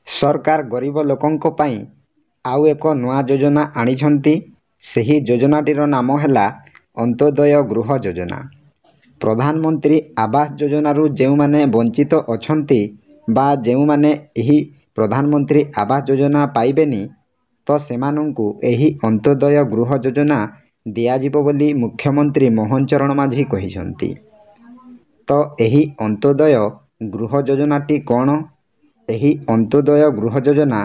सरकार गरीब लोकंक पई आउ एक नूआ योजना आनिछंती। ସେହି ଯୋଜନାଟିର ନାମ ହେଲା ଅନ୍ତୋଦୟ ଗୃହ ଯୋଜନା। ପ୍ରଧାନମନ୍ତ୍ରୀ ଆବାସ ଯୋଜନାରୁ ଯେଉଁମାନେ ବଞ୍ଚିତ ଅଛନ୍ତି ବା ଯେଉଁମାନେ ଏହି ପ୍ରଧାନମନ୍ତ୍ରୀ ଆବାସ ଯୋଜନା ପାଇବେନି ତ ସେମାନଙ୍କୁ ଏହି ଅନ୍ତୋଦୟ ଗୃହ ଯୋଜନା ଦିଆଯିବ ବୋଲି ମୁଖ୍ୟମନ୍ତ୍ରୀ ମୋହନ ଚରଣ ମାଝୀ କହିଛନ୍ତି। ତ ଏହି ଅନ୍ତୋଦୟ ଗୃହ ଯୋଜନାଟି କ'ଣ? ଏହି ଅନ୍ତୋଦୟ ଗୃହ ଯୋଜନା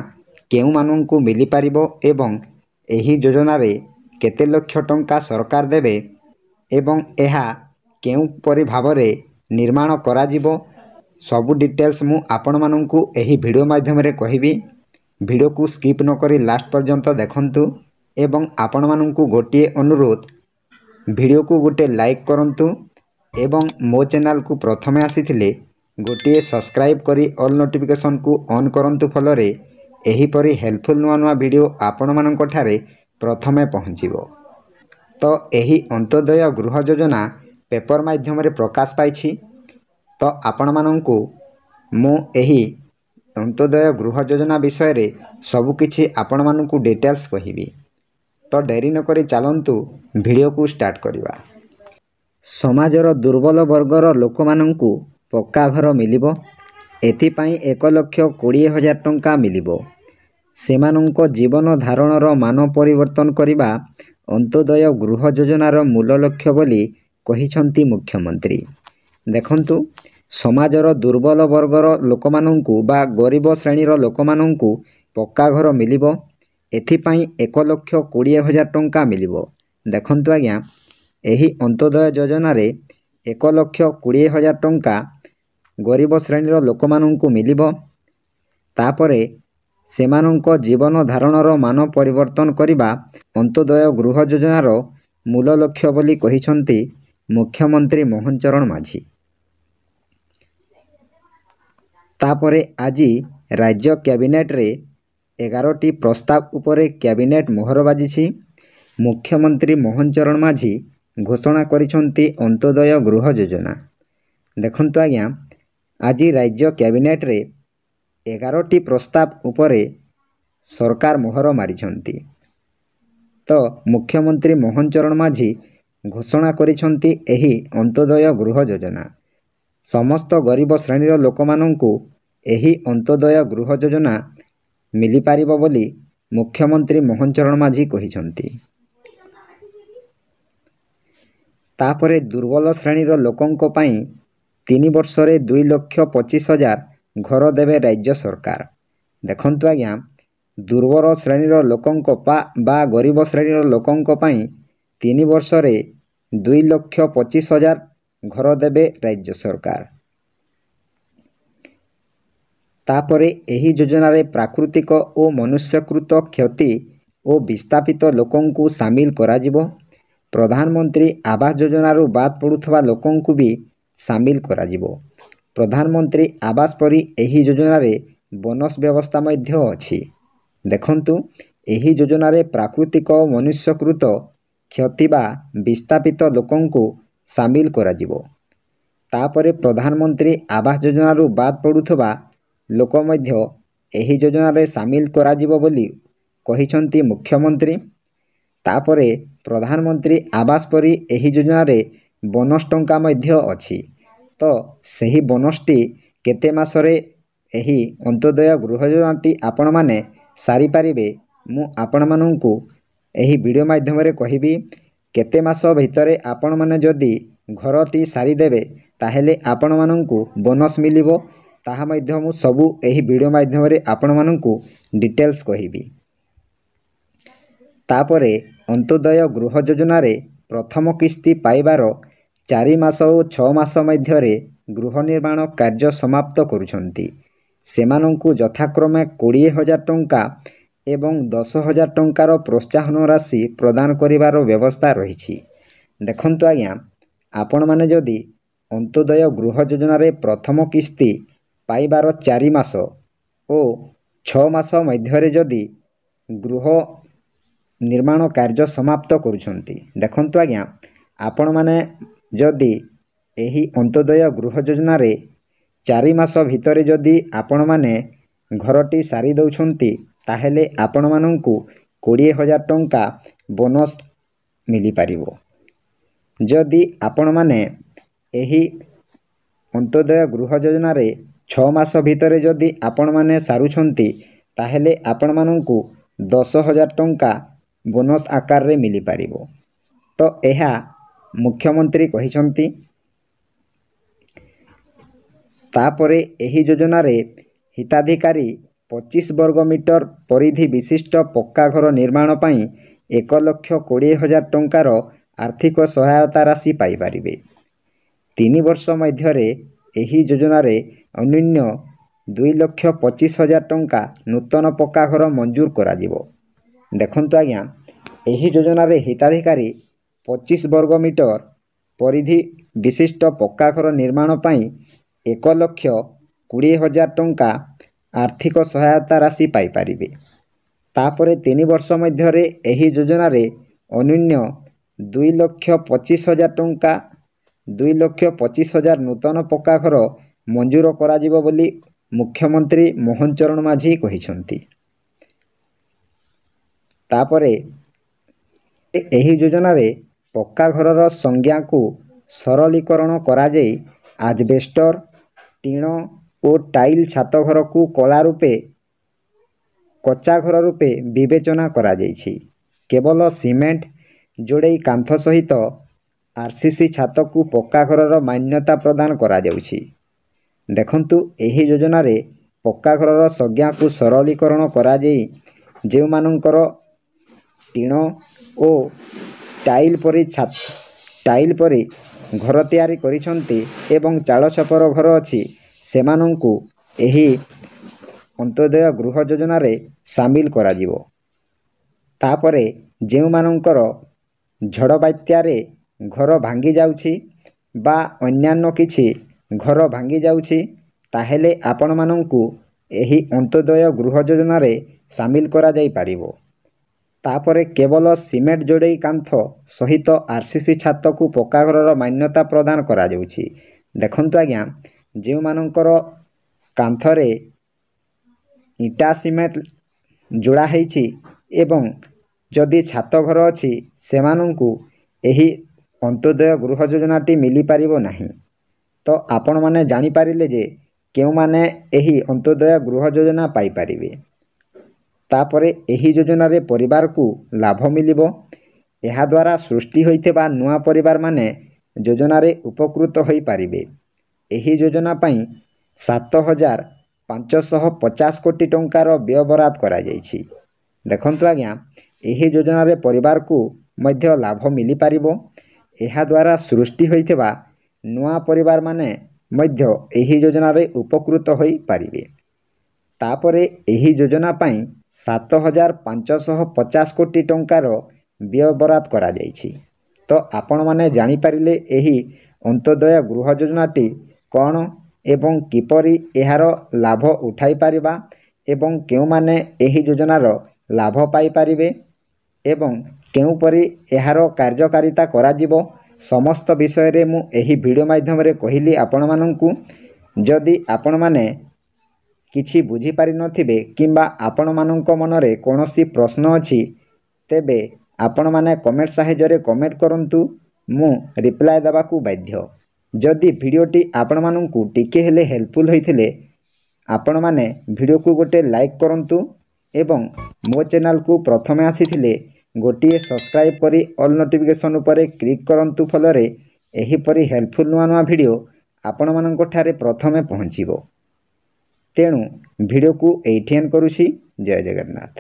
କେଉଁମାନଙ୍କୁ ମିଳିପାରିବ ଏବଂ ଏହି ଯୋଜନାରେ କେତେ ଲକ୍ଷ ଟଙ୍କା ସରକାର ଦେବେ ଏବଂ ଏହା କେଉଁପରି ଭାବରେ ନିର୍ମାଣ କରାଯିବ ସବୁ ଡିଟେଲ୍ସ ମୁଁ ଆପଣମାନଙ୍କୁ ଏହି ଭିଡ଼ିଓ ମାଧ୍ୟମରେ କହିବି। ଭିଡ଼ିଓକୁ ସ୍କିପ୍ ନକରି ଲାଷ୍ଟ ପର୍ଯ୍ୟନ୍ତ ଦେଖନ୍ତୁ ଏବଂ ଆପଣମାନଙ୍କୁ ଗୋଟିଏ ଅନୁରୋଧ, ଭିଡ଼ିଓକୁ ଗୋଟିଏ ଲାଇକ୍ କରନ୍ତୁ ଏବଂ ମୋ ଚ୍ୟାନେଲକୁ ପ୍ରଥମେ ଆସିଥିଲେ ଗୋଟିଏ ସବସ୍କ୍ରାଇବ୍ କରି ଅଲ୍ ନୋଟିଫିକେସନକୁ ଅନ୍ କରନ୍ତୁ। ଫଳରେ ଏହିପରି ହେଲ୍ପଫୁଲ୍ ନୂଆ ନୂଆ ଭିଡ଼ିଓ ଆପଣମାନଙ୍କଠାରେ ପ୍ରଥମେ ପହଞ୍ଚିବ। ତ ଏହି ଅନ୍ତୋଦୟ ଗୃହ ଯୋଜନା ପେପର ମାଧ୍ୟମରେ ପ୍ରକାଶ ପାଇଛି। ତ ଆପଣମାନଙ୍କୁ ମୁଁ ଏହି ଅନ୍ତୋଦୟ ଗୃହ ଯୋଜନା ବିଷୟରେ ସବୁକିଛି ଆପଣମାନଙ୍କୁ ଡିଟେଲ୍ସ କହିବି। ତ ଡେରି ନକରି ଚାଲନ୍ତୁ ଭିଡ଼ିଓକୁ ଷ୍ଟାର୍ଟ କରିବା। ସମାଜର ଦୁର୍ବଳ ବର୍ଗର ଲୋକମାନଙ୍କୁ ପକ୍କା ଘର ମିଳିବ। ଏଥିପାଇଁ 1,20,000 ଟଙ୍କା ମିଳିବ। ସେମାନଙ୍କ ଜୀବନ ଧାରଣର ମାନ ପରିବର୍ତ୍ତନ କରିବା ଅନ୍ତୋଦୟ ଗୃହ ଯୋଜନାର ମୂଳ ଲକ୍ଷ୍ୟ ବୋଲି କହିଛନ୍ତି ମୁଖ୍ୟମନ୍ତ୍ରୀ। ଦେଖନ୍ତୁ, ସମାଜର ଦୁର୍ବଳ ବର୍ଗର ଲୋକମାନଙ୍କୁ ବା ଗରିବ ଶ୍ରେଣୀର ଲୋକମାନଙ୍କୁ ପକ୍କା ଘର ମିଳିବ। ଏଥିପାଇଁ 1,20,000 ଟଙ୍କା ମିଳିବ। ଦେଖନ୍ତୁ ଆଜ୍ଞା, ଏହି ଅନ୍ତୋଦୟ ଯୋଜନାରେ 1,20,000 ଟଙ୍କା ଗରିବ ଶ୍ରେଣୀର ଲୋକମାନଙ୍କୁ ମିଳିବ। ତାପରେ ସେମାନଙ୍କ ଜୀବନ ଧାରଣର ମାନ ପରିବର୍ତ୍ତନ କରିବା ଅନ୍ତୋଦୟ ଗୃହ ଯୋଜନାର ମୂଳ ଲକ୍ଷ୍ୟ ବୋଲି କହିଛନ୍ତି ମୁଖ୍ୟମନ୍ତ୍ରୀ ମୋହନ ଚରଣ ମାଝୀ। ତାପରେ ଆଜି ରାଜ୍ୟ କ୍ୟାବିନେଟରେ 11ଟି ପ୍ରସ୍ତାବ ଉପରେ କ୍ୟାବିନେଟ ମୋହର ବାଜିଛି। ମୁଖ୍ୟମନ୍ତ୍ରୀ ମୋହନ ଚରଣ ମାଝୀ ଘୋଷଣା କରିଛନ୍ତି ଅନ୍ତୋଦୟ ଗୃହ ଯୋଜନା। ଦେଖନ୍ତୁ ଆଜ୍ଞା, ଆଜି ରାଜ୍ୟ କ୍ୟାବିନେଟରେ 11ଟି ପ୍ରସ୍ତାବ ଉପରେ ସରକାର ମୋହର ମାରିଛନ୍ତି। ତ ମୁଖ୍ୟମନ୍ତ୍ରୀ ମୋହନ ଚରଣ ମାଝୀ ଘୋଷଣା କରିଛନ୍ତି ଏହି ଅନ୍ତୋଦୟ ଗୃହ ଯୋଜନା। ସମସ୍ତ ଗରିବ ଶ୍ରେଣୀର ଲୋକମାନଙ୍କୁ ଏହି ଅନ୍ତୋଦୟ ଗୃହ ଯୋଜନା ମିଳିପାରିବ ବୋଲି ମୁଖ୍ୟମନ୍ତ୍ରୀ ମୋହନ ଚରଣ ମାଝୀ କହିଛନ୍ତି। ତାପରେ ଦୁର୍ବଳ ଶ୍ରେଣୀର ଲୋକଙ୍କ ପାଇଁ 3 ବର୍ଷରେ 2,25,000 ଘର ଦେବେ ରାଜ୍ୟ ସରକାର। ଦେଖନ୍ତୁ ଆଜ୍ଞା, ଦୁର୍ବଳ ଶ୍ରେଣୀର ଲୋକଙ୍କ ବା ଗରିବ ଶ୍ରେଣୀର ଲୋକଙ୍କ ପାଇଁ 3 ବର୍ଷରେ 2,25,000 ଘର ଦେବେ ରାଜ୍ୟ ସରକାର। ତାପରେ ଏହି ଯୋଜନାରେ ପ୍ରାକୃତିକ ଓ ମନୁଷ୍ୟକୃତ କ୍ଷତି ଓ ବିସ୍ଥାପିତ ଲୋକଙ୍କୁ ସାମିଲ କରାଯିବ। ପ୍ରଧାନମନ୍ତ୍ରୀ ଆବାସ ଯୋଜନାରୁ ବାଦ ପଡ଼ୁଥିବା ଲୋକଙ୍କୁ ବି ସାମିଲ କରାଯିବ। ପ୍ରଧାନମନ୍ତ୍ରୀ ଆବାସ ପରି ଏହି ଯୋଜନାରେ ବୋନସ ବ୍ୟବସ୍ଥା ମଧ୍ୟ ଅଛି। ଦେଖନ୍ତୁ, ଏହି ଯୋଜନାରେ ପ୍ରାକୃତିକ ଓ ମନୁଷ୍ୟକୃତ କ୍ଷତି ବା ବିସ୍ଥାପିତ ଲୋକଙ୍କୁ ସାମିଲ କରାଯିବ। ତାପରେ ପ୍ରଧାନମନ୍ତ୍ରୀ ଆବାସ ଯୋଜନାରୁ ବାଦ ପଡ଼ୁଥିବା ଲୋକ ମଧ୍ୟ ଏହି ଯୋଜନାରେ ସାମିଲ କରାଯିବ ବୋଲି କହିଛନ୍ତି ମୁଖ୍ୟମନ୍ତ୍ରୀ। ତାପରେ ପ୍ରଧାନମନ୍ତ୍ରୀ ଆବାସ ପରି ଏହି ଯୋଜନାରେ ବୋନସ ଟଙ୍କା ମଧ୍ୟ ଅଛି। ତ ସେହି ବୋନସଟି କେତେ ମାସରେ ଏହି ଅନ୍ତୋଦୟ ଗୃହ ଯୋଜନାଟି ଆପଣମାନେ ସାରିପାରିବେ ମୁଁ ଆପଣମାନଙ୍କୁ ଏହି ଭିଡ଼ିଓ ମାଧ୍ୟମରେ କହିବି। କେତେ ମାସ ଭିତରେ ଆପଣମାନେ ଯଦି ଘରଟି ସାରିଦେବେ ତାହେଲେ ଆପଣମାନଙ୍କୁ ବୋନସ ମିଳିବ, ତାହା ମଧ୍ୟ ମୁଁ ସବୁ ଏହି ଭିଡ଼ିଓ ମାଧ୍ୟମରେ ଆପଣମାନଙ୍କୁ ଡିଟେଲ୍ସ କହିବି। ତାପରେ ଅନ୍ତୋଦୟ ଗୃହ ଯୋଜନାରେ ପ୍ରଥମ କିସ୍ତି ପାଇବାର 4 ମାସ ଓ 6 ମାସ ମଧ୍ୟରେ ଗୃହ ନିର୍ମାଣ କାର୍ଯ୍ୟ ସମାପ୍ତ କରୁଛନ୍ତି। ସେମାନଙ୍କୁ ଯଥାକ୍ରମେ 20,000 ଟଙ୍କା ଏବଂ 10,000 ଟଙ୍କାର ପ୍ରୋତ୍ସାହନ ରାଶି ପ୍ରଦାନ କରିବାର ବ୍ୟବସ୍ଥା ରହିଛି। ଦେଖନ୍ତୁ ଆଜ୍ଞା, ଆପଣମାନେ ଯଦି ଅନ୍ତୋଦୟ ଗୃହ ଯୋଜନାରେ ପ୍ରଥମ କିସ୍ତି ପାଇବାର 4 ମାସ ଓ 6 ମାସ ମଧ୍ୟରେ ଯଦି ଗୃହ ନିର୍ମାଣ କାର୍ଯ୍ୟ ସମାପ୍ତ କରୁଛନ୍ତି, ଦେଖନ୍ତୁ ଆଜ୍ଞା, ଆପଣମାନେ ଯଦି ଏହି ଅନ୍ତୋଦୟ ଗୃହ ଯୋଜନାରେ 4 ମାସ ଭିତରେ ଯଦି ଆପଣମାନେ ଘରଟି ସାରି ଦେଉଛନ୍ତି ତାହେଲେ ଆପଣମାନଙ୍କୁ 20,000 ଟଙ୍କା ବୋନସ୍ ମିଳିପାରିବ। ଯଦି ଆପଣମାନେ ଏହି ଅନ୍ତୋଦୟ ଗୃହ ଯୋଜନାରେ 6 ମାସ ଭିତରେ ଯଦି ଆପଣମାନେ ସାରୁଛନ୍ତି ତାହେଲେ ଆପଣମାନଙ୍କୁ 10,000 ଟଙ୍କା ବୋନସ୍ ଆକାରରେ ମିଳିପାରିବ। ତ ଏହା ମୁଖ୍ୟମନ୍ତ୍ରୀ କହିଛନ୍ତି। ତାପରେ ଏହି ଯୋଜନାରେ ହିତାଧିକାରୀ 25 ବର୍ଗ ମିଟର ପରିଧି ବିଶିଷ୍ଟ ପକ୍କା ଘର ନିର୍ମାଣ ପାଇଁ 1,20,000 ଟଙ୍କାର ଆର୍ଥିକ ସହାୟତା ରାଶି ପାଇପାରିବେ। 3 ବର୍ଷ ମଧ୍ୟରେ ଏହି ଯୋଜନାରେ ଅନ୍ୟୁନ 2,25,000 ଟଙ୍କା ନୂତନ ପକ୍କା ଘର ମଞ୍ଜୁର କରାଯିବ। ଦେଖନ୍ତୁ ଆଜ୍ଞା, ଏହି ଯୋଜନାରେ ହିତାଧିକାରୀ 25 ବର୍ଗ ମିଟର ପରିଧି ବିଶିଷ୍ଟ ପକ୍କା ଘର ନିର୍ମାଣ ପାଇଁ 1,20,000 ଟଙ୍କା ଆର୍ଥିକ ସହାୟତା ରାଶି ପାଇପାରିବେ। ତାପରେ 3 ବର୍ଷ ମଧ୍ୟରେ ଏହି ଯୋଜନାରେ ଅନ୍ୟୁନ 2,25,000 ଟଙ୍କା 2,25,000 ନୂତନ ପକ୍କା ଘର ମଞ୍ଜୁର କରାଯିବ ବୋଲି ମୁଖ୍ୟମନ୍ତ୍ରୀ ମୋହନ ଚରଣ ମାଝୀ କହିଛନ୍ତି। ତାପରେ ଏହି ଯୋଜନାରେ ପକ୍କା ଘରର ସଂଜ୍ଞାକୁ ସରଳୀକରଣ କରାଯାଇ ଆଜବେଷ୍ଟର, ଟିଣ ଓ ଟାଇଲ ଛାତ ଘରକୁ କଚା ଘର ରୂପେ ବିବେଚନା କରାଯାଇଛି। କେବଳ ସିମେଣ୍ଟ ଯୋଡ଼େଇ କାନ୍ଥ ସହିତ RCC ଛାତକୁ ପକ୍କା ଘରର ମାନ୍ୟତା ପ୍ରଦାନ କରାଯାଉଛି। ଦେଖନ୍ତୁ, ଏହି ଯୋଜନାରେ ପକ୍କା ଘରର ସଂଜ୍ଞାକୁ ସରଳୀକରଣ କରାଯାଇ ଯେଉଁମାନଙ୍କର ଟିଣ ଓ ଟାଇଲ ପରି ଘର ତିଆରି କରିଛନ୍ତି ଏବଂ ଚାଳ ଛପର ଘର ଅଛି ସେମାନଙ୍କୁ ଏହି ଅନ୍ତୋଦୟ ଗୃହ ଯୋଜନାରେ ସାମିଲ କରାଯିବ। ତାପରେ ଯେଉଁମାନଙ୍କର ଝଡ଼ ବାତ୍ୟାରେ ଘର ଭାଙ୍ଗି ଯାଉଛି ବା ଅନ୍ୟାନ୍ୟ କିଛି ଘର ଭାଙ୍ଗି ଯାଉଛି ତାହେଲେ ଆପଣମାନଙ୍କୁ ଏହି ଅନ୍ତୋଦୟ ଗୃହ ଯୋଜନାରେ ସାମିଲ କରାଯାଇପାରିବ। ତାପରେ କେବଳ ସିମେଣ୍ଟ ଯୋଡ଼େଇ କାନ୍ଥ ସହିତ RCC ଛାତକୁ ପକ୍କା ଘରର ମାନ୍ୟତା ପ୍ରଦାନ କରାଯାଉଛି। ଦେଖନ୍ତୁ ଆଜ୍ଞା, ଯେଉଁମାନଙ୍କର କାନ୍ଥରେ ଇଟା ସିମେଣ୍ଟ ଯୋଡ଼ା ହେଇଛି ଏବଂ ଯଦି ଛାତ ଘର ଅଛି ସେମାନଙ୍କୁ ଏହି ଅନ୍ତୋଦୟ ଗୃହ ଯୋଜନାଟି ମିଳିପାରିବ ନାହିଁ। ତ ଆପଣମାନେ ଜାଣିପାରିଲେ ଯେ କେଉଁମାନେ ଏହି ଅନ୍ତୋଦୟ ଗୃହ ଯୋଜନା ପାଇପାରିବେ। ତାପରେ ଏହି ଯୋଜନାରେ ପରିବାରକୁ ଲାଭ ମିଳିବ। ଏହାଦ୍ୱାରା ସୃଷ୍ଟି ହୋଇଥିବା ନୂଆ ପରିବାରମାନେ ଯୋଜନାରେ ଉପକୃତ ହୋଇପାରିବେ। ଏହି ଯୋଜନା ପାଇଁ 7,550 କୋଟି ଟଙ୍କାର ବ୍ୟୟବରାଦ କରାଯାଇଛି। ଦେଖନ୍ତୁ ଆଜ୍ଞା, ଏହି ଯୋଜନାରେ ପରିବାରକୁ ମଧ୍ୟ ଲାଭ ମିଳିପାରିବ। ଏହାଦ୍ୱାରା ସୃଷ୍ଟି ହୋଇଥିବା ନୂଆ ପରିବାରମାନେ ମଧ୍ୟ ଏହି ଯୋଜନାରେ ଉପକୃତ ହୋଇପାରିବେ। ତାପରେ ଏହି ଯୋଜନା ପାଇଁ 7,550 କୋଟି ଟଙ୍କାର ବ୍ୟୟବରାଦ କରାଯାଇଛି। ତ ଆପଣମାନେ ଜାଣିପାରିଲେ ଏହି ଅନ୍ତୋଦୟ ଗୃହ ଯୋଜନାଟି କ'ଣ ଏବଂ କିପରି ଏହାର ଲାଭ ଉଠାଇପାରିବା ଏବଂ କେଉଁମାନେ ଏହି ଯୋଜନାର ଲାଭ ପାଇପାରିବେ ଏବଂ କେଉଁପରି ଏହାର କାର୍ଯ୍ୟକାରିତା କରାଯିବ ସମସ୍ତ ବିଷୟରେ ମୁଁ ଏହି ଭିଡ଼ିଓ ମାଧ୍ୟମରେ କହିଲି ଆପଣମାନଙ୍କୁ। ଯଦି ଆପଣମାନେ କିଛି ବୁଝିପାରିନଥିବେ କିମ୍ବା ଆପଣମାନଙ୍କ ମନରେ କୌଣସି ପ୍ରଶ୍ନ ଅଛି ତେବେ ଆପଣମାନେ କମେଣ୍ଟ ସାହାଯ୍ୟରେ କମେଣ୍ଟ କରନ୍ତୁ, ମୁଁ ରିପ୍ଲାଏ ଦେବାକୁ ବାଧ୍ୟ। ଯଦି ଭିଡ଼ିଓଟି ଆପଣମାନଙ୍କୁ ଟିକେ ହେଲେ ହେଲ୍ପଫୁଲ୍ ହୋଇଥିଲେ ଆପଣମାନେ ଭିଡ଼ିଓକୁ ଗୋଟେ ଲାଇକ୍ କରନ୍ତୁ ଏବଂ ମୋ ଚ୍ୟାନେଲକୁ ପ୍ରଥମେ ଆସିଥିଲେ ଗୋଟିଏ ସବସ୍କ୍ରାଇବ୍ କରି ଅଲ୍ ନୋଟିଫିକେସନ୍ ଉପରେ କ୍ଲିକ୍ କରନ୍ତୁ। ଫଳରେ ଏହିପରି ହେଲ୍ପଫୁଲ୍ ନୂଆ ନୂଆ ଭିଡ଼ିଓ ଆପଣମାନଙ୍କଠାରେ ପ୍ରଥମେ ପହଞ୍ଚିବ। ତେଣୁ ଭିଡ଼ିଓକୁ ଏଇଠି ଏଣ୍ଡ କରୁଛି। ଜୟ ଜଗନ୍ନାଥ।